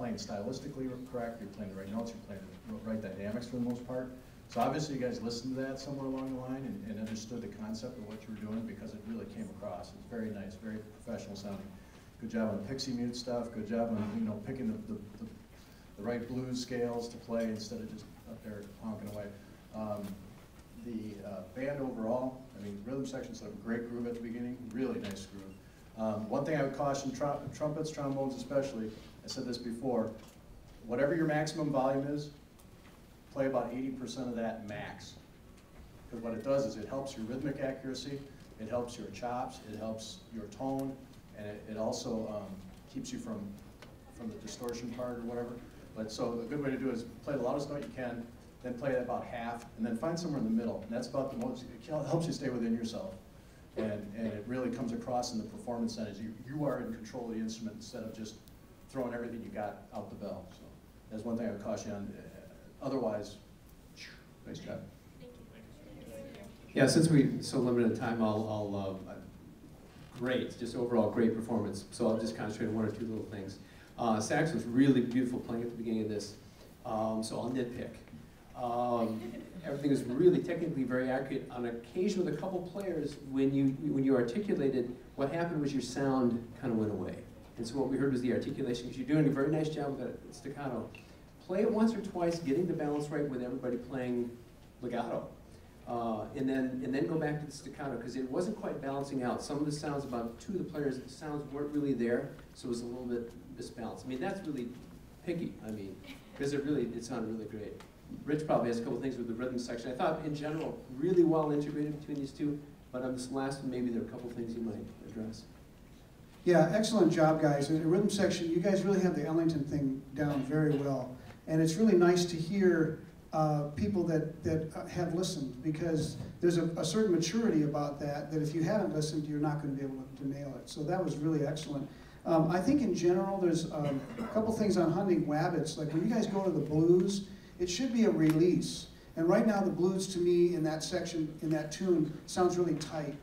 playing stylistically correct, you're playing the right notes, you're playing the right dynamics for the most part. So obviously you guys listened to that somewhere along the line and understood the concept of what you were doing because it really came across. It's very nice, very professional sounding. Good job on the pixie mute stuff. Good job on picking the right blues scales to play instead of just up there honking away. The band overall, I mean, rhythm section set up a great groove at the beginning, really nice groove. One thing I would caution trumpets, trombones especially, I said this before, whatever your maximum volume is, play about 80% of that max. Because what it does is it helps your rhythmic accuracy, it helps your chops, it helps your tone, and it also keeps you from the distortion part or whatever. But so a good way to do it is play the loudest note you can, then play it about half, and then find somewhere in the middle. And that's about the most, it helps you stay within yourself. And it really comes across in the performance end as you are in control of the instrument instead of just throwing everything you got out the bell. So that's one thing I would caution you on. Otherwise, nice job. Yeah, since we're so limited in time, great, just overall great performance. So I'll just concentrate on one or two little things. Sax was really beautiful playing at the beginning of this, so I'll nitpick. Everything was really technically very accurate. On occasion with a couple players, when you articulated, what happened was your sound kind of went away. And so what we heard was the articulation, because you're doing a very nice job with that staccato. Play it once or twice, getting the balance right with everybody playing legato. And then go back to the staccato, because it wasn't quite balancing out. Some of the sounds, about two of the players, the sounds weren't really there, so it was a little bit misbalanced. I mean, that's really picky, I mean, because it sounded really great. Rich probably has a couple things with the rhythm section. I thought, in general, really well integrated between these two, but on this last one, maybe there are a couple things you might address. Yeah, excellent job, guys. In the rhythm section, you guys really have the Ellington thing down very well. And it's really nice to hear people that have listened, because there's a certain maturity about that if you haven't listened, you're not going to be able to nail it. So that was really excellent. I think in general, there's a couple things on hunting wabbits. Like when you guys go to the blues, it should be a release. And right now, the blues to me in that section, in that tune, sounds really tight.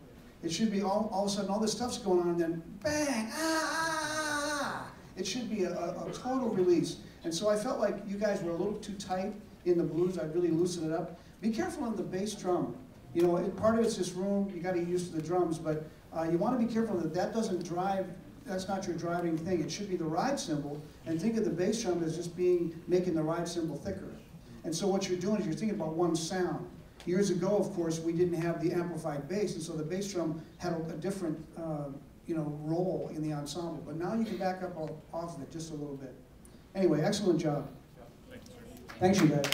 It should be all of a sudden, all this stuff's going on, and then bang, ah! It should be a total release. And so I felt like you guys were a little too tight in the blues. I'd really loosen it up. Be careful on the bass drum. You know, part of it's this room, you got to get used to the drums, but you want to be careful that doesn't drive, that's not your driving thing. It should be the ride cymbal, and think of the bass drum as just making the ride cymbal thicker. And so what you're doing is you're thinking about one sound. Years ago, of course, we didn't have the amplified bass, and so the bass drum had a different role in the ensemble. But now you can back up off of it just a little bit. Anyway, excellent job. Yeah, thanks, sir. Thanks, you guys.